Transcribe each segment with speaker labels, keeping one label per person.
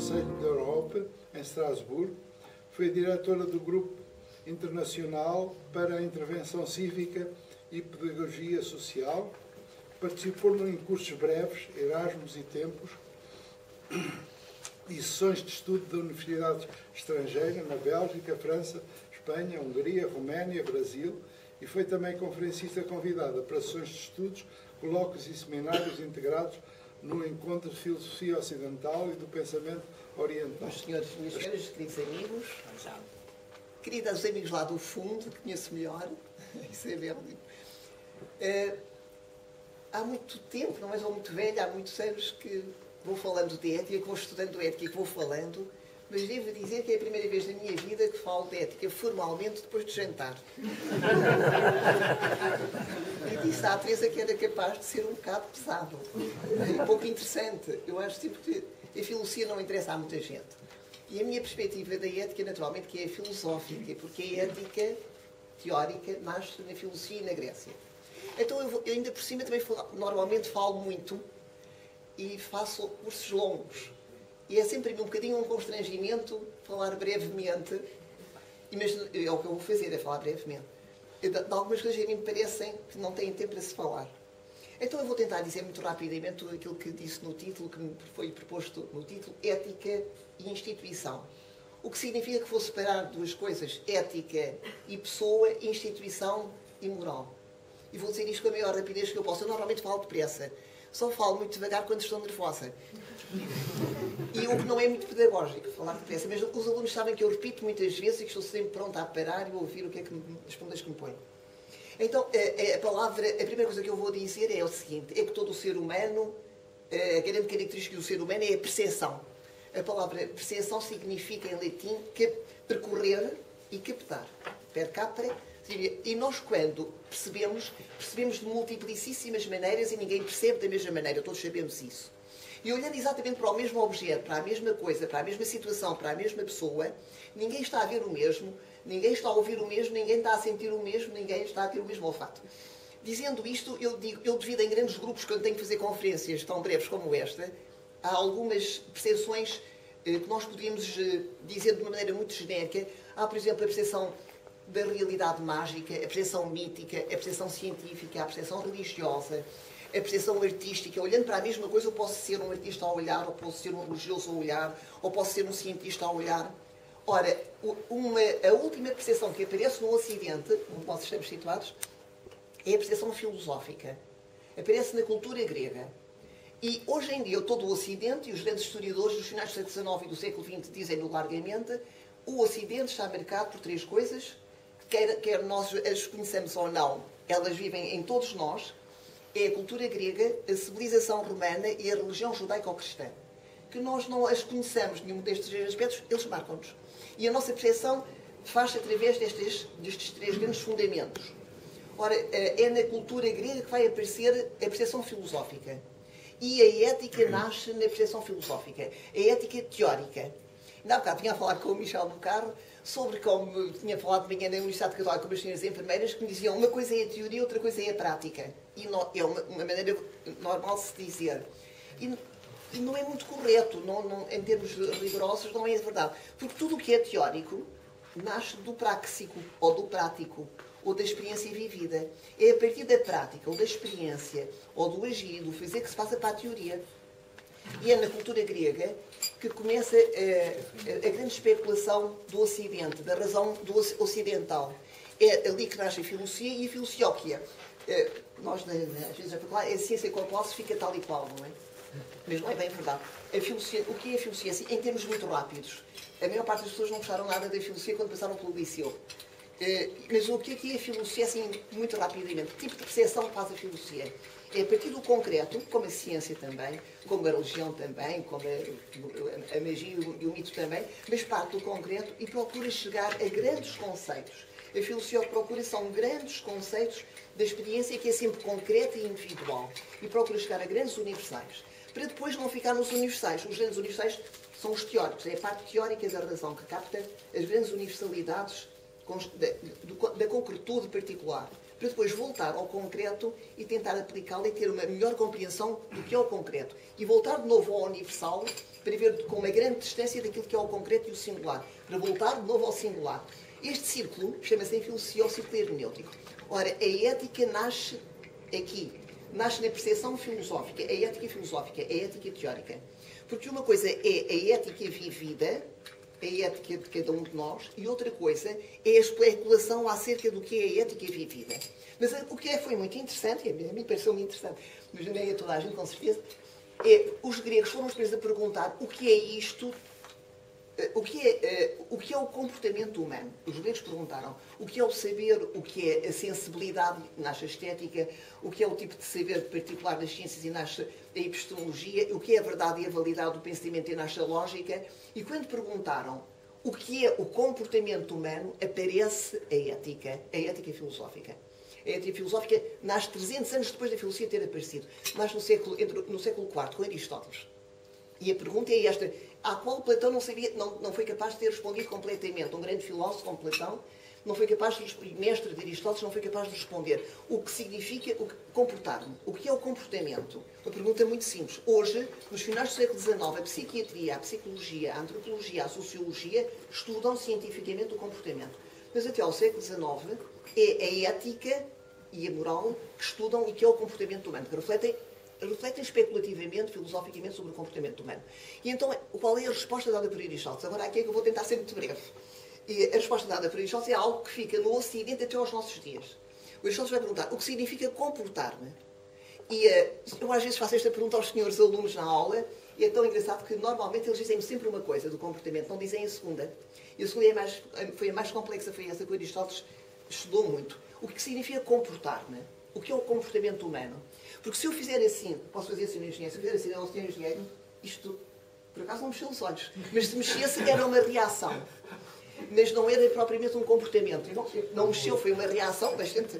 Speaker 1: Conselho da Europa, em Estrasburgo. Foi diretora do Grupo Internacional para a Intervenção Cívica e Pedagogia Social. Participou em cursos breves, Erasmus e Tempos, e sessões de estudo da Universidade Estrangeira, na Bélgica, França, Espanha, Hungria, Roménia, Brasil, e foi também conferencista convidada para sessões de estudos, colóquios e seminários integrados no Encontro de Filosofia Ocidental e do Pensamento Oriental.
Speaker 2: Meus senhores, minhas senhoras, queridos amigos, queridos amigos lá do fundo, que conheço melhor, isso é mesmo. Há muito tempo, não és muito velha, há muitos anos que vou falando de ética, que vou estudando ética e que vou falando, mas devo dizer que é a primeira vez na minha vida que falo de ética formalmente depois de jantar. E disse à Teresa que era capaz de ser um bocado pesado, um pouco interessante. Eu acho sempre que a filosofia não interessa a muita gente. E a minha perspectiva da ética, naturalmente, que é filosófica, porque a ética teórica nasce na filosofia e na Grécia. Então eu ainda por cima também normalmente falo muito e faço cursos longos. E é sempre um bocadinho um constrangimento falar brevemente, mas é o que eu vou fazer, é falar brevemente. De algumas coisas que a mim me parecem que não têm tempo para se falar. Então eu vou tentar dizer muito rapidamente tudo aquilo que disse no título, que me foi proposto no título, Ética e Instituição. O que significa que vou separar duas coisas, ética e pessoa, instituição e moral. E vou dizer isto com a maior rapidez que eu posso. Eu normalmente falo depressa. Só falo muito devagar quando estou nervosa. E o que não é muito pedagógico, falar depressa. Mas os alunos sabem que eu repito muitas vezes e que estou sempre pronta a parar e a ouvir o que é que as perguntas que me põem. Então, a primeira coisa que eu vou dizer é o seguinte, é que todo o ser humano, a grande característica do ser humano é a percepção. A palavra percepção significa, em latim, percorrer e captar. Per capere. E nós, quando percebemos de multiplicíssimas maneiras e ninguém percebe da mesma maneira, todos sabemos isso. E olhando exatamente para o mesmo objeto, para a mesma coisa, para a mesma situação, para a mesma pessoa, ninguém está a ver o mesmo, ninguém está a ouvir o mesmo, ninguém está a sentir o mesmo, ninguém está a ter o mesmo olfato. Dizendo isto, eu divido em grandes grupos, quando tenho que fazer conferências tão breves como esta, há algumas percepções que nós podíamos dizer de uma maneira muito genérica. Há, por exemplo, a percepção da realidade mágica, a percepção mítica, a percepção científica, a percepção religiosa, a percepção artística. Olhando para a mesma coisa, eu posso ser um artista a olhar, ou posso ser um religioso a olhar, ou posso ser um cientista a olhar. Ora, a última percepção que aparece no Ocidente, onde nós estamos situados, é a percepção filosófica. Aparece na cultura grega. E hoje em dia, todo o Ocidente, e os grandes historiadores dos finais do século XIX e do século XX dizem-no largamente, o Ocidente está marcado por três coisas, quer nós as conheçamos ou não, elas vivem em todos nós, é a cultura grega, a civilização romana e a religião judaico-cristã. Que nós não as conheçamos, nenhum destes três aspectos, eles marcam-nos. E a nossa percepção faz-se através destes três grandes fundamentos. Ora, é na cultura grega que vai aparecer a percepção filosófica. E a ética nasce na percepção filosófica. A ética teórica. Ainda há bocado tinha a falar com o Michel no carro sobre como tinha falado de manhã na Universidade Católica com as senhoras enfermeiras que me diziam uma coisa é a teoria, outra coisa é a prática. E não, é uma maneira normal de se dizer. E não é muito correto, em termos rigorosos, não é verdade. Porque tudo o que é teórico nasce do práxico, ou do prático, ou da experiência vivida. É a partir da prática, ou da experiência, ou do agir, do fazer, que se passa para a teoria. E é na cultura grega que começa a grande especulação do Ocidente, da razão do ocidental. É ali que nasce a filosofia e a filosóquia. Nós, às vezes, a ciência com a qual se fica tal e qual, não é? Mas não é bem verdade. A filosofia, o que é a filosofia? Assim, em termos muito rápidos. A maior parte das pessoas não gostaram nada da filosofia quando passaram pelo liceu. Mas o que é a filosofia, assim, muito rapidamente? Que tipo de percepção faz a filosofia? É a partir do concreto, como a ciência também, como a religião também, como a magia e o mito também, mas parte do concreto e procura chegar a grandes conceitos. A filosofia procura são grandes conceitos da experiência que é sempre concreta e individual e procura chegar a grandes universais. Para depois não ficar nos universais. Os grandes universais são os teóricos, é a parte teórica da razão que capta as grandes universalidades da concretude particular. para depois voltar ao concreto e tentar aplicá-lo e ter uma melhor compreensão do que é o concreto. E voltar de novo ao universal para ver com uma grande distância daquilo que é o concreto e o singular. Para voltar de novo ao singular. Este círculo chama-se em filosofia o círculo hermenêutico. Ora, a ética nasce aqui. Nasce na percepção filosófica. A ética filosófica, a ética teórica. Porque uma coisa é a ética vivida, a ética de cada um de nós, e outra coisa é a especulação acerca do que é a ética vivida. Mas o que foi muito interessante, e a mim pareceu muito interessante, mas nem a toda a gente com certeza, os gregos foram os primeiros a perguntar o que é isto, o que é o comportamento humano. Os gregos perguntaram o que é o saber, o que é a sensibilidade, nasce a estética, o que é o tipo de saber particular das ciências e nasce a epistemologia, o que é a verdade e a validade do pensamento e nasce a lógica. E quando perguntaram o que é o comportamento humano, aparece a ética filosófica. A ética filosófica nasce 300 anos depois da filosofia ter aparecido. Nasce no século IV, com Aristóteles. E a pergunta é esta, à qual Platão não foi capaz de ter respondido completamente. Um grande filósofo como Platão não foi capaz de responder, mestre de Aristóteles, não foi capaz de responder. O que significa comportar-me? O que é o comportamento? Uma pergunta muito simples. Hoje, nos finais do século XIX, a psiquiatria, a psicologia, a antropologia, a sociologia estudam cientificamente o comportamento. Mas até ao século XIX é a ética e a moral que estudam e que é o comportamento humano, que refletem especulativamente, filosoficamente sobre o comportamento humano. E então, qual é a resposta dada por Aristóteles? Agora, aqui é que eu vou tentar ser muito breve. E a resposta dada por Aristóteles é algo que fica no Ocidente até aos nossos dias. O Aristóteles vai perguntar o que significa comportar-me. E eu às vezes faço esta pergunta aos senhores alunos na aula, e é tão engraçado que normalmente eles dizem sempre uma coisa do comportamento, não dizem a segunda. E a segunda foi a mais complexa, foi essa que o Aristóteles estudou muito. O que significa comportar-me? O que é o comportamento humano? Porque se eu fizer assim, posso fazer assim no engenheiro, se eu fizer assim ao senhor engenheiro, isto, por acaso não mexeu os olhos, mas se mexesse era uma reação. Mas não era propriamente um comportamento. Não mexeu, foi uma reação bastante.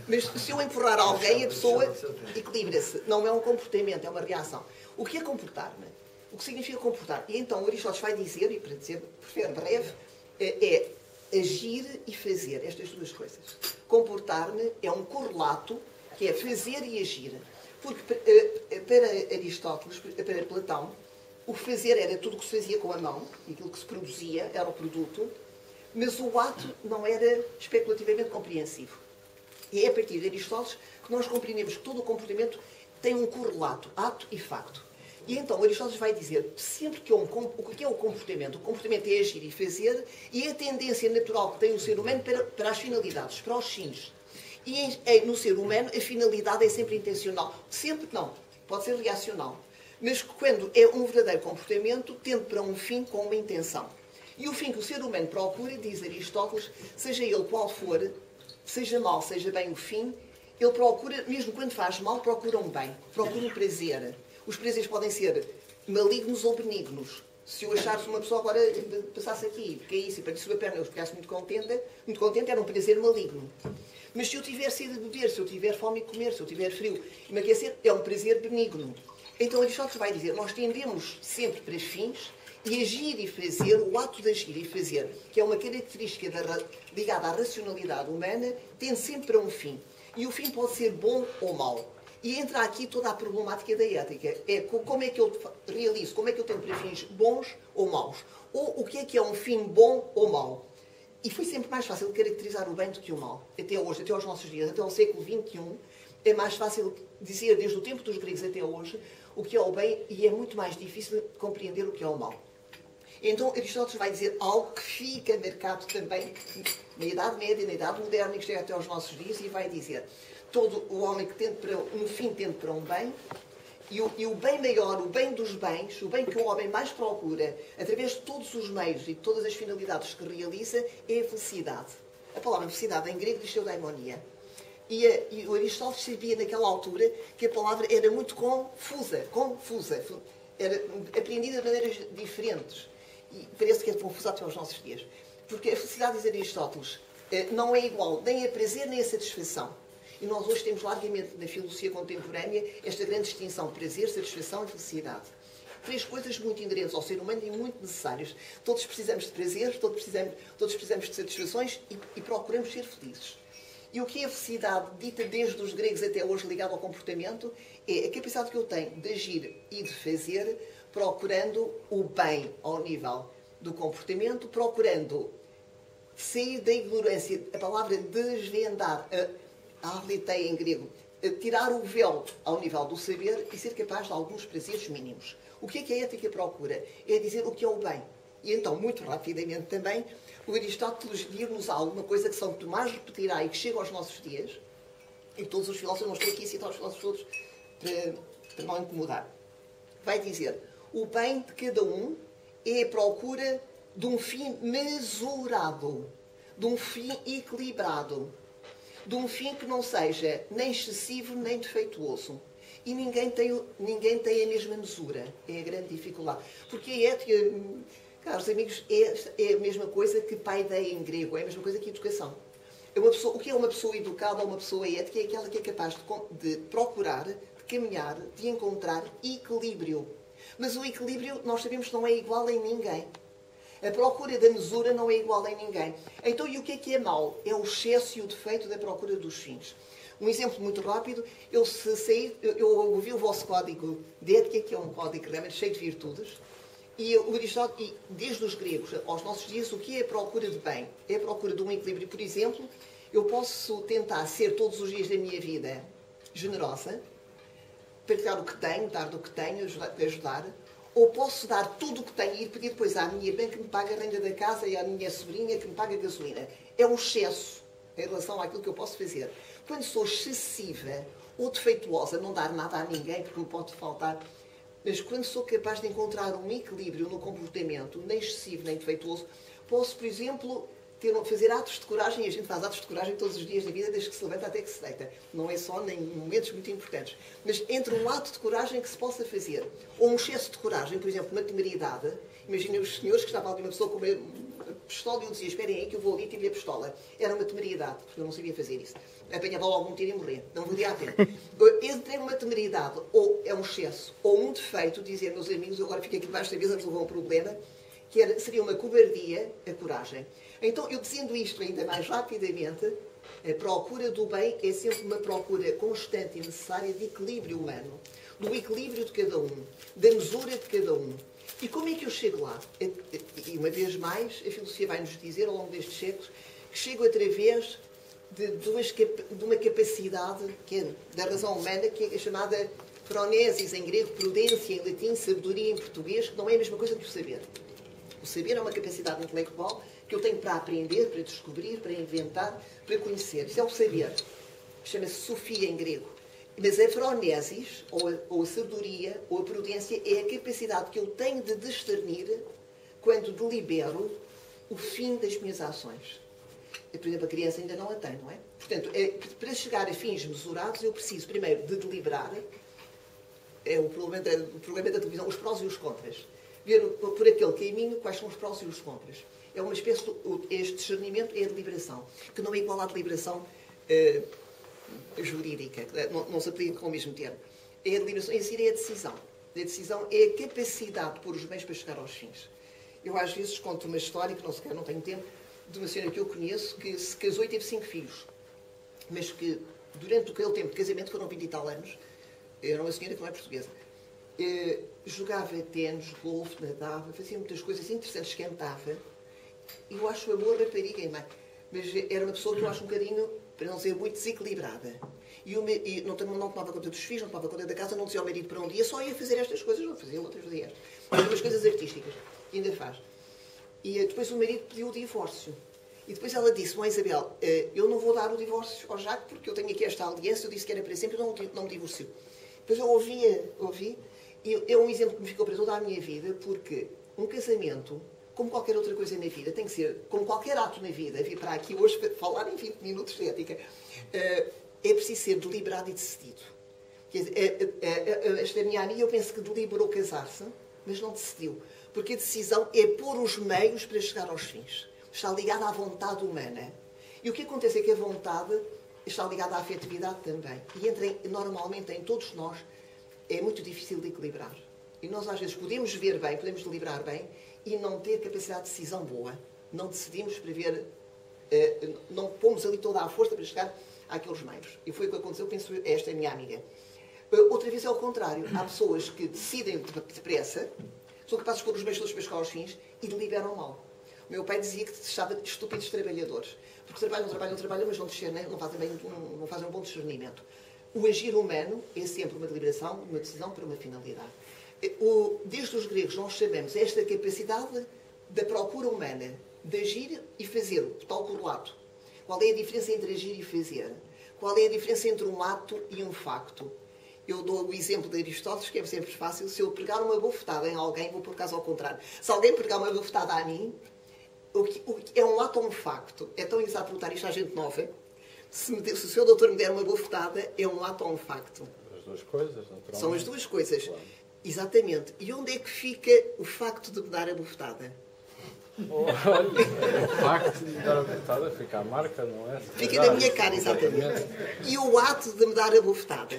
Speaker 2: Mas se eu empurrar alguém, a pessoa equilibra-se. Não é um comportamento, é uma reação. O que é comportar-me? O que significa comportar? E então Aristóteles vai dizer, e para dizer, prefere breve, é agir e fazer, estas duas coisas. Comportar-me é um correlato, que é fazer e agir. Porque para Aristóteles, para Platão, o fazer era tudo o que se fazia com a mão, aquilo que se produzia era o produto, mas o ato não era especulativamente compreensivo. E é a partir de Aristóteles que nós compreendemos que todo o comportamento tem um correlato, ato e facto. E então Aristóteles vai dizer sempre que o que é o comportamento? O comportamento é agir e fazer, e é a tendência natural que tem o ser humano para as finalidades, para os fins. E no ser humano a finalidade é sempre intencional. Sempre não, pode ser reacional. Mas quando é um verdadeiro comportamento, tende para um fim com uma intenção. E o fim que o ser humano procura, diz Aristóteles, seja ele qual for, seja mal, seja bem o fim, ele procura, mesmo quando faz mal, procura um bem, procura um prazer. Os prazeres podem ser malignos ou benignos. Se eu achasse uma pessoa agora passasse aqui, caísse e partisse a perna, eu ficasse muito contente, era um prazer maligno. Mas se eu tiver sede de beber, se eu tiver fome de comer, se eu tiver frio e me aquecer, é um prazer benigno. Então Aristóteles vai dizer, nós tendemos sempre para fins e agir e fazer, o ato de agir e fazer, que é uma característica ligada à racionalidade humana, tende sempre para um fim. E o fim pode ser bom ou mau. E entra aqui toda a problemática da ética. É como é que eu realizo, como é que eu tenho para fins bons ou maus. Ou o que é um fim bom ou mau. E foi sempre mais fácil caracterizar o bem do que o mal. Até hoje, até aos nossos dias, até ao século XXI, é mais fácil dizer, desde o tempo dos gregos até hoje, o que é o bem, e é muito mais difícil compreender o que é o mal. Então Aristóteles vai dizer algo que fica marcado também na Idade Média, na Idade Moderna, e que chega até aos nossos dias, e vai dizer todo o homem que tende para um fim tende para um bem, e o bem maior, o bem dos bens, o bem que o homem mais procura, através de todos os meios e de todas as finalidades que realiza, é a felicidade. A palavra felicidade em grego diz eudaimonia. E o Aristóteles sabia naquela altura que a palavra era muito confusa, era apreendida de maneiras diferentes. E parece que é confusa até aos nossos dias. Porque a felicidade, diz Aristóteles, não é igual nem a prazer nem a satisfação. E nós hoje temos largamente na filosofia contemporânea esta grande distinção, prazer, satisfação e felicidade. Três coisas muito inerentes ao ser humano e muito necessárias. Todos precisamos de prazer, todos precisamos de satisfações e procuramos ser felizes. E o que é a felicidade, dita desde os gregos até hoje, ligada ao comportamento, é a capacidade que eu tenho de agir e de fazer, procurando o bem ao nível do comportamento, procurando sair da ignorância. A palavra desvendar, a arleteia em grego, tirar o véu ao nível do saber e ser capaz de alguns prazeres mínimos. O que é a ética procura? É dizer o que é o bem. E então, muito rapidamente também, o Aristóteles diz-nos alguma coisa que São Tomás repetirá e que chega aos nossos dias, e todos os filósofos, não estou aqui a citar os filósofos todos para não incomodar. Vai dizer, o bem de cada um é a procura de um fim mesurado, de um fim equilibrado, de um fim que não seja nem excessivo nem defeituoso. E ninguém tem a mesma mesura. É a grande dificuldade. Porque a ética, caros amigos, é a mesma coisa que paideia em grego, é a mesma coisa que educação. O que é uma pessoa educada ou uma pessoa ética é aquela que é capaz de procurar, de caminhar, de encontrar equilíbrio. Mas o equilíbrio, nós sabemos que não é igual em ninguém. A procura da mesura não é igual em ninguém. Então, e o que é mau? É o excesso e o defeito da procura dos fins. Um exemplo muito rápido, eu ouvi o vosso código de ética, que é um código realmente cheio de virtudes, e o Aristóteles, desde os gregos aos nossos dias, o que é a procura de bem? É a procura de um equilíbrio. Por exemplo, eu posso tentar ser todos os dias da minha vida generosa, partilhar o que tenho, dar do que tenho, ajudar, ou posso dar tudo o que tenho e ir pedir depois à minha mãe que me paga a renda da casa e à minha sobrinha que me paga a gasolina. É um excesso em relação àquilo que eu posso fazer. Quando sou excessiva ou defeituosa, não dar nada a ninguém porque me pode faltar, mas quando sou capaz de encontrar um equilíbrio no comportamento, nem excessivo nem defeituoso, posso, por exemplo, fazer atos de coragem, e a gente faz atos de coragem todos os dias da vida, desde que se levanta até que se deita. Não é só em momentos muito importantes. Mas entre um ato de coragem que se possa fazer, ou um excesso de coragem, por exemplo, uma temeridade, imaginem os senhores que estavam ali uma pessoa com uma pistola e eu dizia, esperem aí que eu vou ali e tiro-lhe a pistola. Era uma temeridade, porque eu não sabia fazer isso. Apanhava logo um tiro e morrer. Não valia a pena. Entre uma temeridade, ou é um excesso, ou um defeito, dizer, meus amigos, eu agora fico aqui debaixo da mesa a resolver um problema, que seria uma cobardia, a coragem. Então, eu dizendo isto ainda mais rapidamente, a procura do bem é sempre uma procura constante e necessária de equilíbrio humano, do equilíbrio de cada um, da mesura de cada um. E como é que eu chego lá? E uma vez mais, a filosofia vai-nos dizer, ao longo destes séculos, que chego através de uma capacidade que é da razão humana, que é chamada phronesis em grego, prudência em latim, sabedoria em português, que não é a mesma coisa que o saber. O saber é uma capacidade intelectual que eu tenho para aprender, para descobrir, para inventar, para conhecer. Isso é o saber. Chama-se sofia em grego. Mas a phronesis, ou a sabedoria, ou a prudência, é a capacidade que eu tenho de discernir quando delibero o fim das minhas ações. Por exemplo, a criança ainda não a tem, não é? Portanto, para chegar a fins mesurados, eu preciso primeiro de deliberar. É o problema da televisão, os prós e os contras. Ver por aquele caminho quais são os prós e os contras. É uma espécie este discernimento é a deliberação, que não é igual à deliberação jurídica, não se aplica com o mesmo termo. É a deliberação, em si é a decisão. A decisão é a capacidade de pôr os bens para chegar aos fins. Eu às vezes conto uma história, que não tenho tempo, de uma senhora que eu conheço, que se casou e teve 5 filhos, mas que durante aquele tempo de casamento, foram 20 e tal anos, era uma senhora que não é portuguesa, jogava ténis, golfe, nadava, fazia muitas coisas interessantes, cantava. E eu acho a boa rapariga, mas era uma pessoa que eu acho um bocadinho, para não dizer, muito desequilibrada. E não tomava conta dos filhos, não tomava conta da casa, não dizia ao marido para onde ia, só ia fazer estas coisas, não fazia outras, fazia estas. Mas umas coisas artísticas, que ainda faz. E depois o marido pediu o divórcio. E depois ela disse, Mãe Isabel, eu não vou dar o divórcio ao Jacques porque eu tenho aqui esta aliança, eu disse que era para sempre, eu não me divorcio. Depois eu ouvi, e é um exemplo que me ficou para toda a minha vida, porque um casamento, como qualquer outra coisa na vida, tem que ser, como qualquer ato na vida, vir para aqui hoje para falar em 20 minutos de ética, é preciso ser deliberado e decidido. Esta minha amiga, eu penso que deliberou casar-se, mas não decidiu. Porque a decisão é pôr os meios para chegar aos fins. Está ligada à vontade humana. E o que acontece é que a vontade está ligada à afetividade também. E normalmente em todos nós é muito difícil de equilibrar. E nós às vezes podemos ver bem, podemos deliberar bem e não ter capacidade de decisão boa. Não decidimos para ver não pomos ali toda a força para chegar àqueles meios. E foi o que aconteceu, penso, esta é a minha amiga. Outra vez é o contrário. Há pessoas que decidem depressa, são capazes de pôr os meios todos para chegar aos fins e deliberam mal. O meu pai dizia que estava de estúpidos trabalhadores. Porque trabalham, mas não fazem um bom discernimento. O agir humano é sempre uma deliberação, uma decisão para uma finalidade. Desde os gregos nós sabemos esta capacidade da procura humana, de agir e fazer, tal como o ato. Qual é a diferença entre agir e fazer? Qual é a diferença entre um ato e um facto? Eu dou o exemplo de Aristóteles, que é sempre fácil. Se eu pregar uma bofetada em alguém, vou por caso ao contrário. Se alguém pregar uma bofetada a mim, é um ato ou um facto? É tão exato perguntar isto à gente nova. Se o seu doutor me der uma bofetada, é um ato ou um facto?
Speaker 3: As duas coisas, naturalmente.
Speaker 2: São as duas coisas.
Speaker 3: Claro.
Speaker 2: Exatamente. E onde é que fica o facto de me dar a bofetada?
Speaker 3: O facto de me dar a bofetada fica a marca, não é?
Speaker 2: Fica na minha cara, exatamente. E o ato de me dar a bofetada?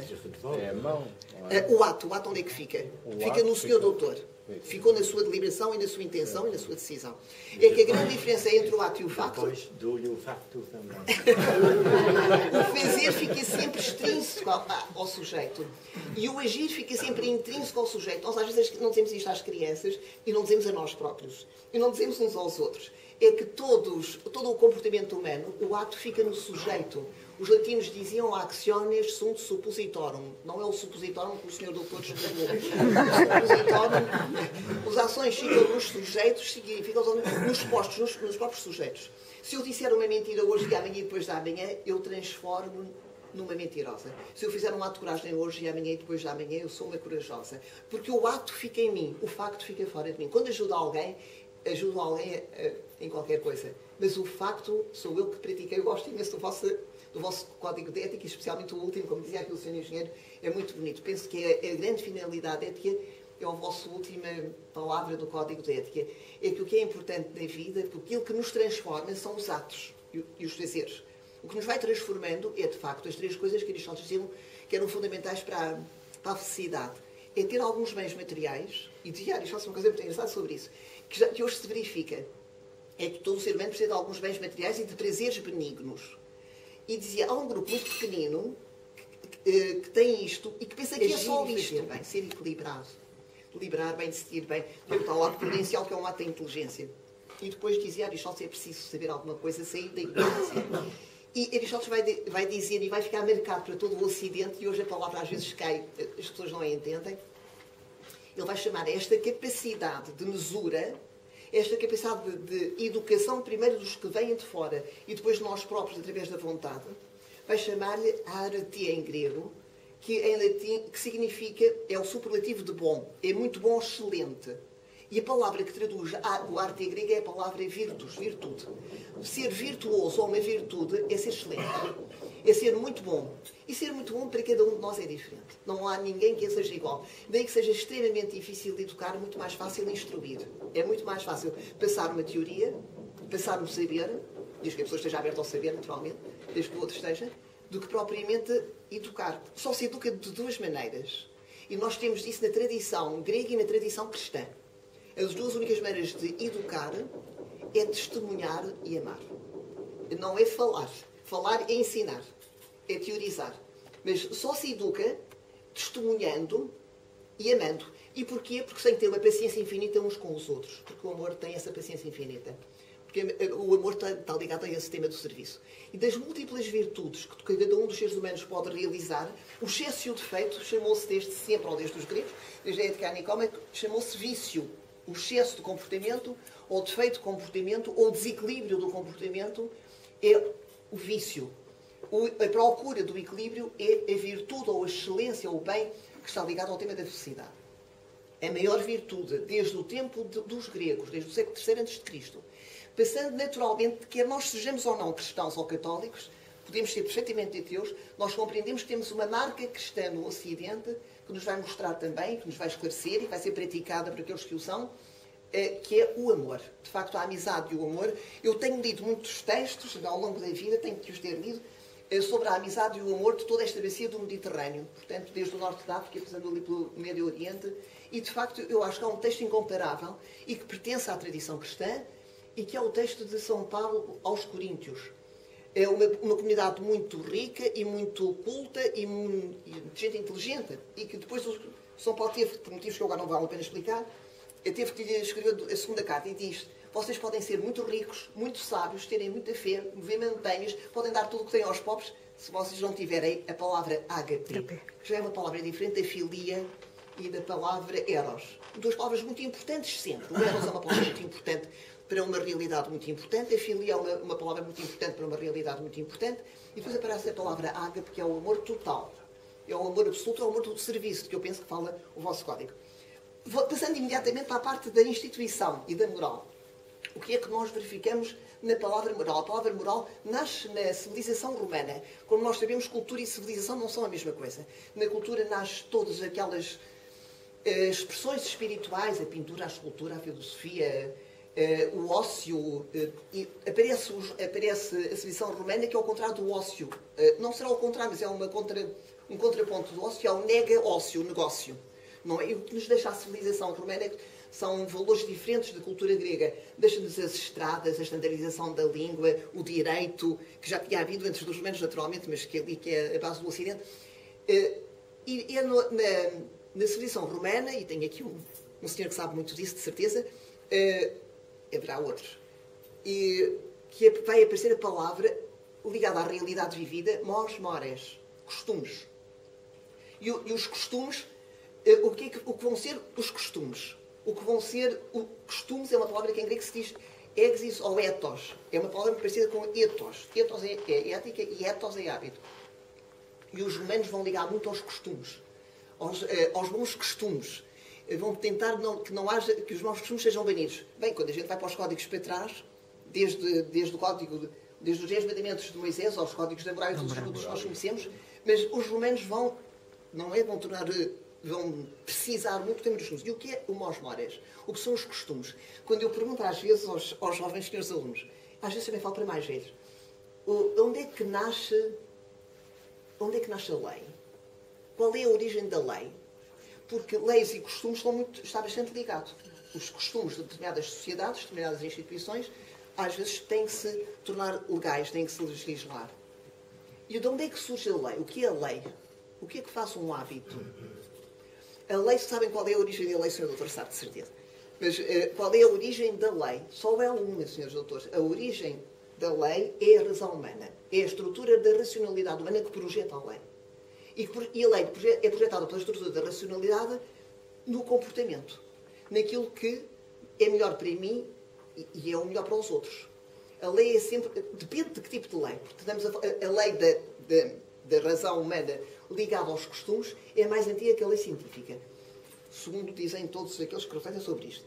Speaker 3: É a mão.
Speaker 2: O ato onde é que fica? Fica no senhor doutor. Ficou na sua deliberação e na sua intenção e na sua decisão. É que a grande diferença entre o ato e o facto...
Speaker 4: Depois dou-lhe o facto também.
Speaker 2: O fazer fica sempre extrínseco ao sujeito. E o agir fica sempre intrínseco ao sujeito. Nós às vezes não dizemos isto às crianças e não dizemos a nós próprios. E não dizemos uns aos outros. É que todo o comportamento humano, o ato fica no sujeito. Os latinos diziam actiones sunt suppositorum. Não é o suppositorum que o senhor doutor explicou. O suppositorum, as ações ficam nos sujeitos, ficam nos próprios sujeitos. Se eu disser uma mentira hoje e amanhã e depois da amanhã, eu transformo numa mentirosa. Se eu fizer um ato de coragem hoje e amanhã e depois de amanhã, eu sou uma corajosa. Porque o ato fica em mim, o facto fica fora de mim. Quando ajudo alguém em qualquer coisa. Mas o facto sou eu que pratiquei. Eu gosto imenso do vosso código de ética, especialmente o último, como dizia aqui o Sr. Engenheiro, é muito bonito. Penso que a grande finalidade ética é a vossa última palavra do código de ética. É que o que é importante na vida, aquilo que nos transforma são os atos e os fazeres. O que nos vai transformando é, de facto, as três coisas que Aristóteles diziam que eram fundamentais para a felicidade. É ter alguns bens materiais, e dizia Aristóteles uma coisa muito engraçada sobre isso, que hoje se verifica. É que todo o ser humano precisa de alguns bens materiais e de prazeres benignos. E dizia, há um grupo muito pequenino que tem isto e que pensa que é só isto. Bem, ser equilibrado. Deliberar bem, decidir bem. Tem o tal lado prudencial que é um ato da inteligência. E depois dizia Aristóteles, é preciso saber alguma coisa, sair da ignorância. E Aristóteles vai dizer e vai ficar marcado para todo o Ocidente, e hoje a palavra às vezes cai, as pessoas não a entendem. Ele vai chamar esta capacidade de mesura, esta capacidade de educação, primeiro dos que vêm de fora e depois de nós próprios, através da vontade, vai chamar-lhe aratia em grego, que em latim que significa, é o superlativo de bom, é muito bom, excelente. E a palavra que traduz o arte grego é a palavra virtus, virtude. Ser virtuoso ou uma virtude é ser excelente, é ser muito bom. E ser muito bom para cada um de nós é diferente. Não há ninguém que seja igual. Daí que seja extremamente difícil de educar, muito mais fácil de instruir. É muito mais fácil passar uma teoria, passar um saber, desde que a pessoa esteja aberta ao saber, naturalmente, desde que o outro esteja, do que propriamente educar. Só se educa de duas maneiras. E nós temos isso na tradição grega e na tradição cristã. As duas únicas maneiras de educar é testemunhar e amar. Não é falar. Falar é ensinar. É teorizar. Mas só se educa testemunhando e amando. E porquê? Porque tem que ter uma paciência infinita uns com os outros. Porque o amor tem essa paciência infinita. Porque o amor está ligado a esse tema do serviço. E das múltiplas virtudes que cada um dos seres humanos pode realizar, o excesso e o defeito chamou-se desde sempre, ou desde os gregos, desde a ética anicómica, chamou-se vício. O excesso de comportamento, ou o defeito de comportamento, ou o desequilíbrio do comportamento é o vício. A procura do equilíbrio é a virtude, ou a excelência, ou o bem, que está ligado ao tema da felicidade. A maior virtude, desde o tempo dos gregos, desde o século III a.C., passando naturalmente, quer nós sejamos ou não cristãos ou católicos, podemos ser perfeitamente ateus, nós compreendemos que temos uma marca cristã no Ocidente, que nos vai mostrar também, que nos vai esclarecer e que vai ser praticada por aqueles que o são, que é o amor. De facto, a amizade e o amor. Eu tenho lido muitos textos ao longo da vida, tenho que os ter lido, sobre a amizade e o amor de toda esta bacia do Mediterrâneo. Portanto, desde o norte da África, passando ali pelo Médio Oriente. E, de facto, eu acho que há um texto incomparável e que pertence à tradição cristã e que é o texto de São Paulo aos Coríntios. É uma comunidade muito rica e muito culta e de gente inteligente, e que depois o São Paulo teve, por motivos que eu agora não vale a pena explicar, teve que lhe escrever a segunda carta e diz: vocês podem ser muito ricos, muito sábios, terem muita fé, mover montanhas, podem dar tudo o que têm aos pobres, se vocês não tiverem a palavra ágape, que já é uma palavra diferente da filia e da palavra eros. Duas palavras muito importantes sempre. O eros é uma palavra muito importante para uma realidade muito importante, a filia é uma palavra muito importante para uma realidade muito importante, e depois aparece a palavra ágape, que é o amor total. É o amor absoluto, é o amor do serviço, que eu penso que fala o vosso código. Passando imediatamente para a parte da instituição e da moral. O que é que nós verificamos na palavra moral? A palavra moral nasce na civilização romana. Como nós sabemos, cultura e civilização não são a mesma coisa. Na cultura nasce todas aquelas expressões espirituais, a pintura, a escultura, a filosofia, o ócio. E aparece a civilização romana, que é ao contrário do ócio. Não será ao contrário, mas é um contraponto do ócio, é o nega-ócio, o negócio. Não é? E o que nos deixa a civilização romana são valores diferentes da cultura grega. Deixa-nos as estradas, a estandarização da língua, o direito, que já tinha havido antes dos romanos, naturalmente, mas que ali que é a base do Ocidente. E é na civilização romana, e tenho aqui um senhor que sabe muito disso, de certeza, haverá outros, e que vai aparecer a palavra ligada à realidade vivida, mos mores, costumes. E os costumes, o que vão ser os costumes? O que vão ser costumes é uma palavra que em grego se diz exis ou ethos. É uma palavra parecida com ethos. Ethos é ética e ethos é hábito. E os romanos vão ligar muito aos costumes, aos bons costumes. Vão tentar que os maus costumes sejam banidos. Bem, quando a gente vai para os códigos para trás, desde o código, desde os 10 mandamentos de Moisés aos códigos da moral e todos os que nós conhecemos, mas os romanos vão precisar muito do tema dos costumes. E o que é o mos mores? O que são os costumes? Quando eu pergunto às vezes aos jovens senhores alunos, às vezes também falo para mais velhos, onde é que nasce a lei? Qual é a origem da lei? Porque leis e costumes está bastante ligado. Os costumes de determinadas sociedades, de determinadas instituições, às vezes têm que se tornar legais, têm que se legislar. E de onde é que surge a lei? O que é a lei? O que é que faz um hábito? A lei, sabem qual é a origem da lei, Sr. Doutor, sabe de certeza. Mas qual é a origem da lei? Só é uma, Srs. Doutores. A origem da lei é a razão humana. É a estrutura da racionalidade humana que projeta a lei. E a lei é projetada pela estrutura da racionalidade no comportamento. Naquilo que é melhor para mim e é o melhor para os outros. A lei é sempre... Depende de que tipo de lei. Porque temos a lei da razão humana ligada aos costumes é mais antiga que a lei científica. Segundo dizem todos aqueles que refletem sobre isto.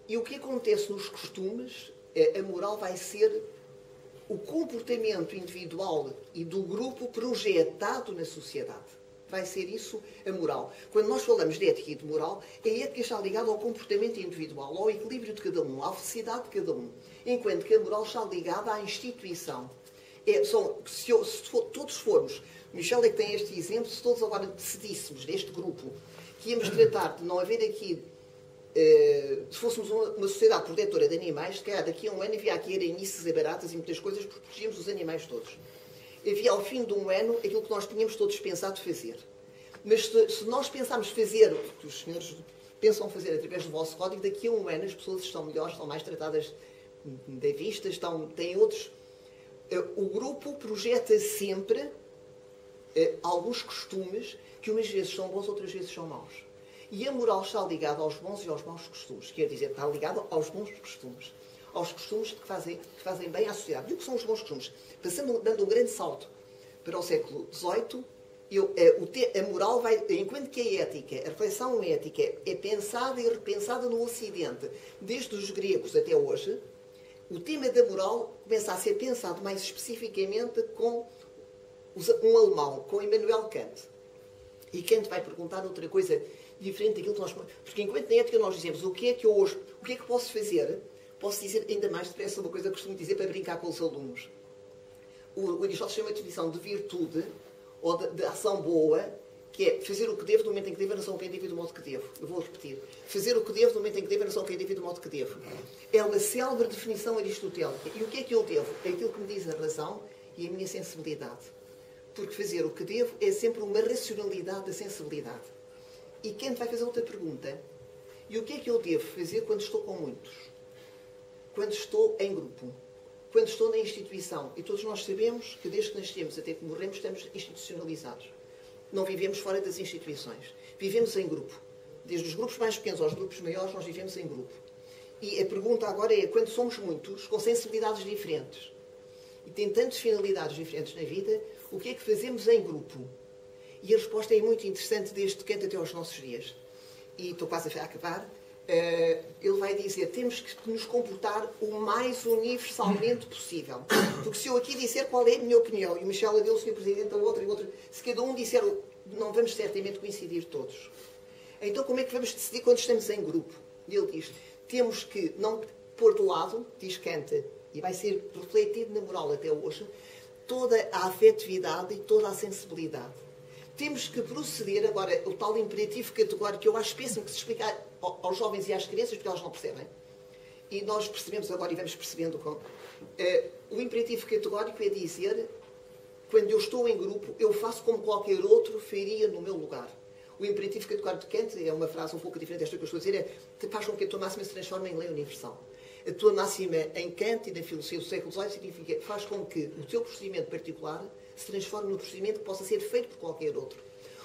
Speaker 2: E o que acontece nos costumes, a moral vai ser o comportamento individual e do grupo projetado na sociedade. Vai ser isso a moral. Quando nós falamos de ética e de moral, a ética está ligada ao comportamento individual, ao equilíbrio de cada um, à felicidade de cada um. Enquanto que a moral está ligada à instituição. Se todos formos, Michel é que tem este exemplo, se todos agora decidíssemos deste grupo que íamos tratar de não haver aqui, se fôssemos uma sociedade protetora de animais, se calhar daqui a um ano havia aqui aranhices e baratas e muitas coisas, porque protegíamos os animais todos. Havia ao fim de um ano aquilo que nós tínhamos todos pensado fazer. Mas se nós pensarmos fazer o que os senhores pensam fazer através do vosso código, daqui a um ano as pessoas estão melhores, estão mais tratadas da vista, têm outros... O grupo projeta sempre alguns costumes que umas vezes são bons, outras vezes são maus. E a moral está ligada aos bons e aos maus costumes. Quer dizer, está ligada aos bons costumes. Aos costumes que fazem bem à sociedade. E o que são os bons costumes? Dando um grande salto para o século XVIII, a moral vai... Enquanto que a ética, a reflexão ética, é pensada e repensada no Ocidente, desde os gregos até hoje, o tema da moral começa a ser pensado mais especificamente com um alemão, com Immanuel Kant. E Kant vai perguntar outra coisa diferente daquilo que nós... Porque enquanto na ética nós dizemos o que é que posso fazer, posso dizer ainda mais depressa uma coisa que costumo dizer para brincar com os alunos. O Aristóteles chama a definição de virtude, ou de ação boa, que é fazer o que devo no momento em que devo, a nação que devo e do modo que devo. Eu vou repetir. Fazer o que devo no momento em que devo, a nação que devo e do modo que devo. É uma célebre definição aristotélica. E o que é que eu devo? É aquilo que me diz a razão e a minha sensibilidade. Porque fazer o que devo é sempre uma racionalidade da sensibilidade. E Kant vai fazer outra pergunta. E o que é que eu devo fazer quando estou com muitos? Quando estou em grupo? Quando estou na instituição? E todos nós sabemos que desde que nascemos até que morremos estamos institucionalizados. Não vivemos fora das instituições. Vivemos em grupo. Desde os grupos mais pequenos aos grupos maiores, nós vivemos em grupo. E a pergunta agora é, quando somos muitos, com sensibilidades diferentes, e tem tantas finalidades diferentes na vida, o que é que fazemos em grupo? E a resposta é muito interessante desde Kant até aos nossos dias. E estou quase a acabar. Ele vai dizer, temos que nos comportar o mais universalmente possível. Porque se eu aqui disser qual é a minha opinião, e o Michel deu, o Sr. Presidente, a outra e outra, se cada um disser, não vamos certamente coincidir todos. Então como é que vamos decidir quando estamos em grupo? E ele diz, temos que não pôr de lado, diz Kant, e vai ser refletido na moral até hoje, toda a afetividade e toda a sensibilidade. Temos que proceder, agora, o tal imperativo categórico, que eu acho péssimo que se explica aos jovens e às crianças, porque elas não percebem. E nós percebemos agora e vamos percebendo como. O imperativo categórico é dizer, quando eu estou em grupo, eu faço como qualquer outro faria no meu lugar. O imperativo categórico de Kant é uma frase um pouco diferente desta que eu estou a dizer, é faz com que a tua máxima se transforme em lei universal. A tua máxima em Kant e na filosofia do século XVIII significa faz com que o teu procedimento particular se transforme num procedimento que possa ser feito por qualquer outro.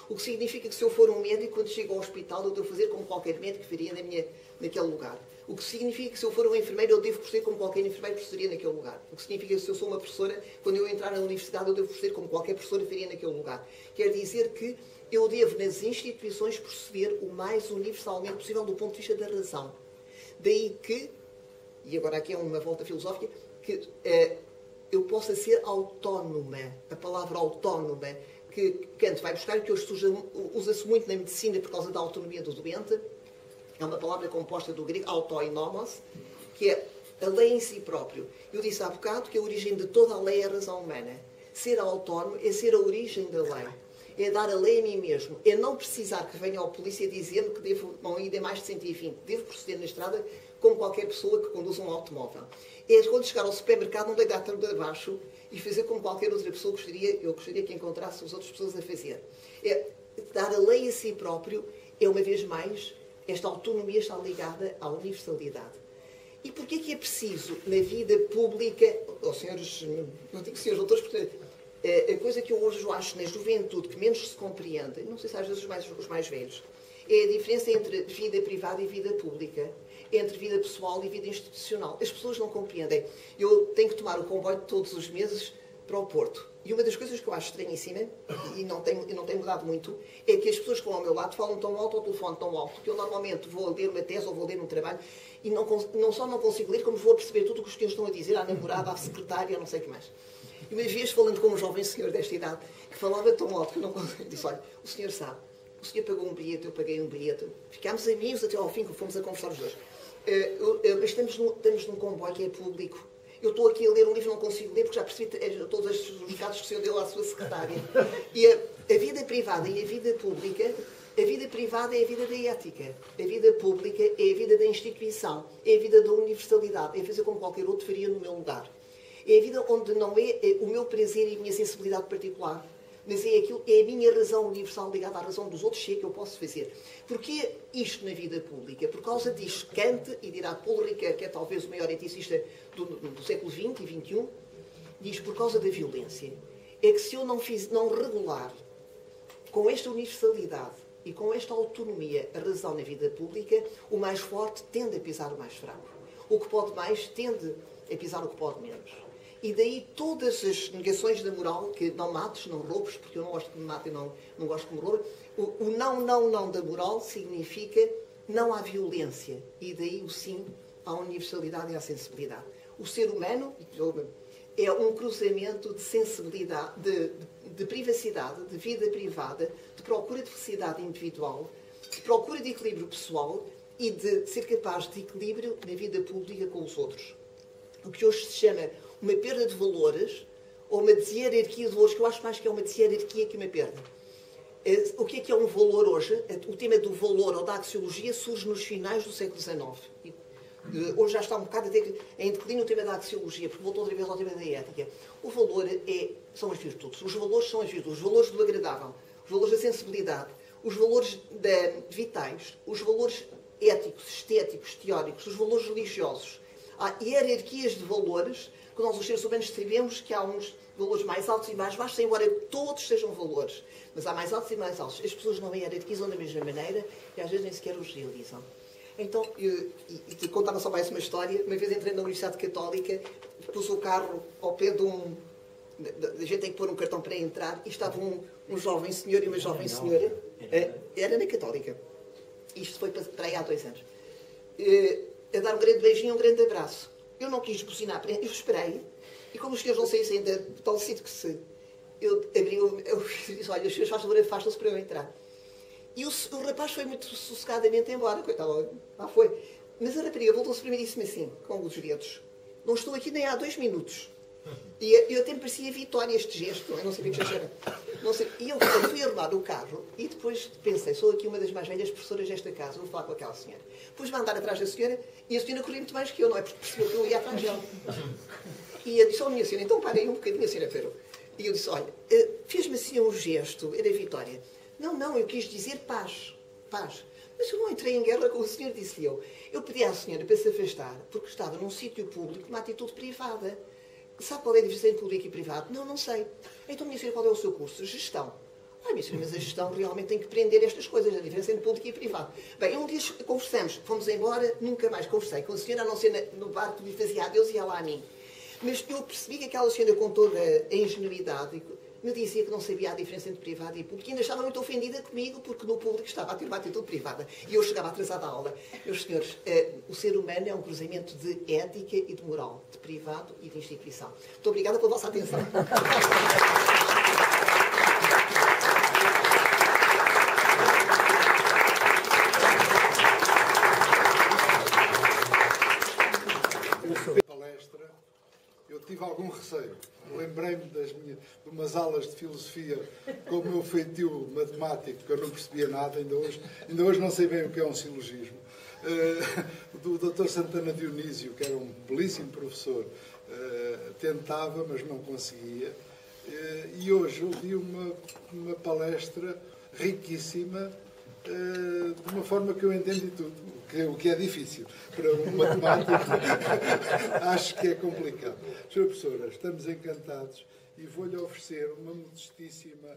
Speaker 2: O que significa que se eu for um médico, quando chego ao hospital, eu devo fazer como qualquer médico faria naquele lugar. O que significa que se eu for um enfermeiro, eu devo proceder como qualquer enfermeiro procederia naquele lugar. O que significa que se eu sou uma professora, quando eu entrar na universidade, eu devo proceder como qualquer professora faria naquele lugar. Quer dizer que eu devo, nas instituições, proceder o mais universalmente possível do ponto de vista da razão. Daí que, e agora aqui é uma volta filosófica, que eu possa ser autónoma. A palavra autónoma que Kant vai buscar, que hoje usa-se muito na medicina por causa da autonomia do doente, é uma palavra composta do grego auto-nomos, que é a lei em si próprio. Eu disse há bocado que a origem de toda a lei é a razão humana. Ser autónomo é ser a origem da lei. É dar a lei a mim mesmo. É não precisar que venha a polícia dizendo que devo não ir a mais de 120. Devo proceder na estrada como qualquer pessoa que conduz um automóvel. É quando chegar ao supermercado não deitar tudo abaixo e fazer como qualquer outra pessoa eu gostaria que encontrasse as outras pessoas a fazer. É dar a lei a si próprio, é uma vez mais, esta autonomia está ligada à universalidade. E porquê que é preciso, na vida pública, senhores, não digo senhores doutores, porque a coisa que eu hoje acho na juventude que menos se compreende, não sei se às vezes os mais velhos, é a diferença entre vida privada e vida pública, entre vida pessoal e vida institucional. As pessoas não compreendem. Eu tenho que tomar o comboio todos os meses para o Porto. E uma das coisas que eu acho estranhíssima, e não tem mudado muito, é que as pessoas que estão ao meu lado falam tão alto ao telefone, tão alto, que eu normalmente vou ler uma tese ou vou ler um trabalho e não só não consigo ler, como vou perceber tudo o que os senhores estão a dizer à namorada, à secretária, não sei o que mais. E uma vez, falando com um jovem senhor desta idade, que falava tão alto que eu não conseguia, disse, olha, o senhor sabe, o senhor pagou um bilhete, eu paguei um bilhete, ficámos amigos até ao fim, que fomos a conversar os dois. Mas estamos num comboio que é público. Eu estou aqui a ler um livro, não consigo ler, porque já percebi todos os recados que o senhor deu à sua secretária. E a vida privada e a vida pública, a vida privada é a vida da ética. A vida pública é a vida da instituição. É a vida da universalidade. É fazer como qualquer outro faria no meu lugar. É a vida onde não é o meu prazer e a minha sensibilidade particular, mas é a minha razão universal ligada à razão dos outros, se é que eu posso fazer. Porquê isto na vida pública? Por causa diz Kant, e dirá Paul Ricoeur, que é talvez o maior eticista do século XX e XXI, diz por causa da violência. É que se eu não regular com esta universalidade e com esta autonomia a razão na vida pública, o mais forte tende a pisar o mais fraco. O que pode mais tende a pisar o que pode menos. E daí todas as negações da moral, que não mates, não roubes, porque eu não gosto que me matem, não gosto que me roubem. O não da moral significa não à violência. E daí o sim à universalidade e à sensibilidade. O ser humano é um cruzamento de sensibilidade, de privacidade, de vida privada, de procura de felicidade individual, de procura de equilíbrio pessoal e de ser capaz de equilíbrio na vida pública com os outros. O que hoje se chama uma perda de valores ou uma deshierarquia de valores, que eu acho mais que é uma deshierarquia que uma perda. O que é um valor hoje? O tema do valor ou da axiologia surge nos finais do século XIX. Hoje já está um bocado em declínio o tema da axiologia, porque voltou outra vez ao tema da ética. O valor são as virtudes. Os valores são as virtudes. Os valores do agradável, os valores da sensibilidade, os valores vitais, os valores éticos, estéticos, teóricos, os valores religiosos. Há hierarquias de valores que nós, os seres humanos, sabemos que há uns valores mais altos e mais baixos, embora todos sejam valores. Mas há mais altos e mais altos. As pessoas não hierarquizam da mesma maneira e às vezes nem sequer os realizam. Então, te contava só mais uma história. Uma vez entrei na Universidade Católica, pus o carro ao pé de um... A gente tem que pôr um cartão para entrar e estava um jovem senhor e uma jovem senhora. Era na Católica. Isto foi para aí há 2 anos. A dar um grande beijinho e um grande abraço. Eu não quis buzinar, eu esperei. E como os senhores não saíssem ainda de tal sítio que se... Eu abri, eu disse, olha, os senhores faz favor, afastam-se para eu entrar. E o rapaz foi muito sossegadamente embora. Coitado, lá foi. Mas a rapariga voltou-se para mim e disse-me assim, com os dedos, não estou aqui nem há 2 minutos. E eu até me parecia Vitória este gesto, eu não sabia o que era. E eu fui arrumar o carro e depois pensei, sou aqui uma das mais velhas professoras desta casa, vou falar com aquela senhora. Pus-me a andar atrás da senhora e a senhora corria muito mais que eu, não é? Porque percebeu que eu ia atrás dela. E eu disse, minha senhora, então parei um bocadinho, a senhora parou. E eu disse, olha, fez-me assim um gesto, era Vitória. Não, eu quis dizer paz. Paz. Mas eu não entrei em guerra com o senhor, disse eu. Eu pedi à senhora para se afastar, porque estava num sítio público, numa atitude privada. Sabe qual é a diferença entre público e privado? Não sei. Então, minha senhora, qual é o seu curso? Gestão. Minha senhora, mas a gestão realmente tem que prender estas coisas, a diferença entre público e privado. Bem, um dia conversamos, fomos embora, nunca mais conversei com a senhora, a não ser no barco que me fazia adeus e ela a mim. Mas eu percebi que aquela senhora, com toda a ingenuidade, me dizia que não sabia a diferença entre privado e público. E ainda estava muito ofendida comigo, porque no público estava a ter uma atitude privada. E eu chegava atrasada à aula. Meus senhores, o ser humano é um cruzamento de ética e de moral, de privado e de instituição. Muito obrigada pela vossa atenção.
Speaker 1: Eu tive algum receio. Lembrei-me de umas aulas de filosofia com o meu feitio matemático, que eu não percebia nada, ainda hoje não sei bem o que é um silogismo. Do Dr. Santana Dionísio, que era um belíssimo professor, tentava, mas não conseguia. E hoje ouvi uma palestra riquíssima, de uma forma que eu entendi tudo, o que é difícil para um matemático. Acho que é complicado. Sra. Professora, estamos encantados e vou-lhe oferecer uma modestíssima...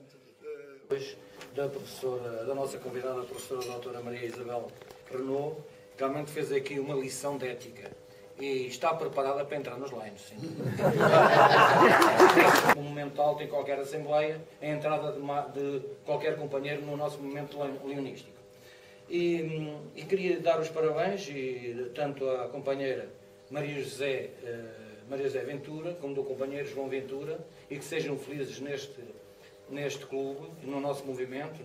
Speaker 5: Depois da nossa convidada, a professora doutora Maria Isabel Renault, realmente fez aqui uma lição de ética e está preparada para entrar nos lines, sim. Um momento alto em qualquer assembleia, a entrada de qualquer companheiro no nosso momento leonístico. E queria dar os parabéns, tanto à companheira Maria José Ventura, como do companheiro João Ventura, e que sejam felizes neste clube, no nosso movimento.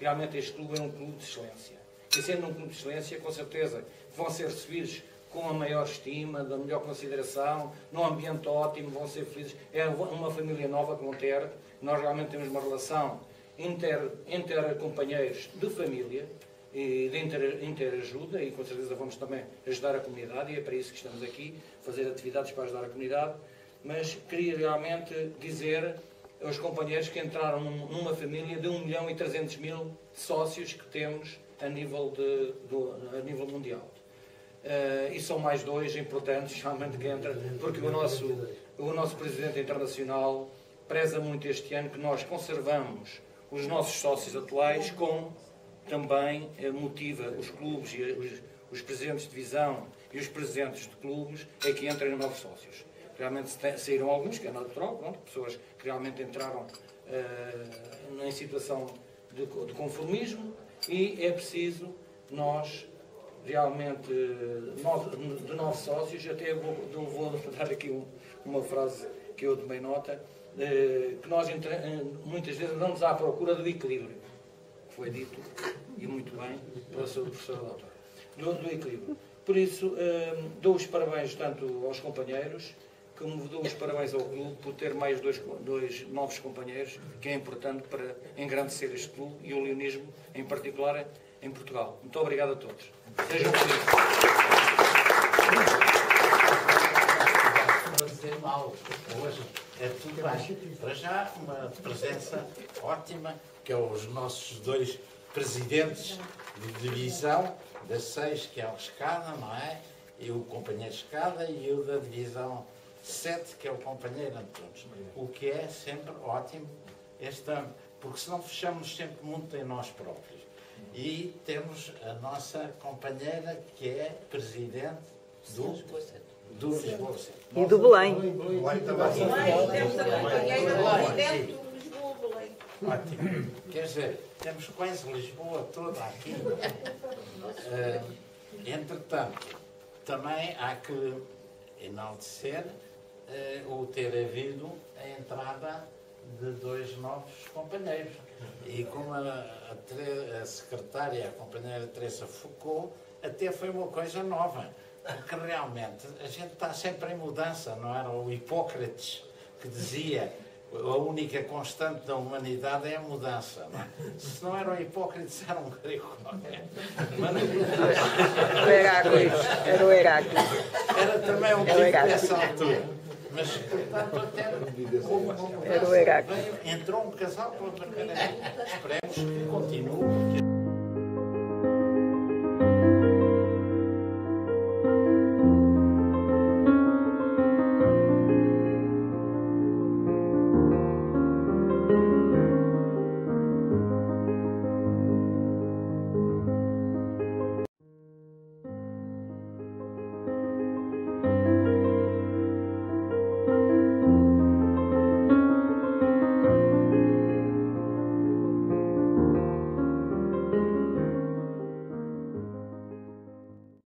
Speaker 5: Realmente este clube é um clube de excelência. E sendo um clube de excelência, com certeza vão ser recebidos com a maior estima, da melhor consideração, num ambiente ótimo, vão ser felizes. É uma família nova que vão ter. Nós realmente temos uma relação inter-companheiros de família e de interajuda, e com certeza vamos também ajudar a comunidade, e é para isso que estamos aqui, fazer atividades para ajudar a comunidade. Mas queria realmente dizer aos companheiros que entraram numa família de 1.300.000 sócios que temos a nível mundial. E são mais 2 importantes realmente que entram, porque o nosso Presidente Internacional preza muito este ano que nós conservamos os nossos sócios atuais, com também motiva os clubes e os presidentes de divisão e os presidentes de clubes a que entrem novos sócios. Realmente saíram alguns, que é natural, pessoas que realmente entraram em situação de conformismo, e é preciso nós realmente, de novos sócios, até vou dar aqui uma frase que eu tomei nota, que nós muitas vezes andamos à procura do equilíbrio, que foi dito, e muito bem, pela sua professora doutora, do equilíbrio. Por isso, dou os parabéns tanto aos companheiros, como dou os parabéns ao clube por ter mais dois novos companheiros, que é importante para engrandecer este clube e o leonismo, em particular, em Portugal. Muito obrigado a todos. Sejam felizes.
Speaker 4: Não dizer mal, hoje é tudo bem. Para já, uma presença ótima, que é os nossos dois presidentes de divisão, das 6, que é o Escada, não é? E o companheiro Escada, e o da divisão 7, que é o companheiro Antunes. O que é sempre ótimo, porque senão fechamos sempre muito em nós próprios. E temos a nossa companheira, que é presidente do Lisboa Centro.
Speaker 6: E do Belém.
Speaker 7: Temos a companheira presidente do Lisboa Belém.
Speaker 4: Ótimo. Quer dizer, temos quase Lisboa toda aqui. Entretanto, também há que enaltecer o ter havido a entrada de 2 novos companheiros. E como a secretária, a companheira Teresa Foucault, até foi uma coisa nova. Porque realmente a gente está sempre em mudança, não era o Hipócrates que dizia a única constante da humanidade é a mudança. Não é? Se não era o Hipócrates, era um grego qualquer.
Speaker 6: O Heráclito. Era o Heráclito.
Speaker 4: Era também um tipo dessa altura. Mas, portanto, até
Speaker 6: Era o Heráclito.
Speaker 4: entrou um casal pela primeira vez. Esperemos que continue.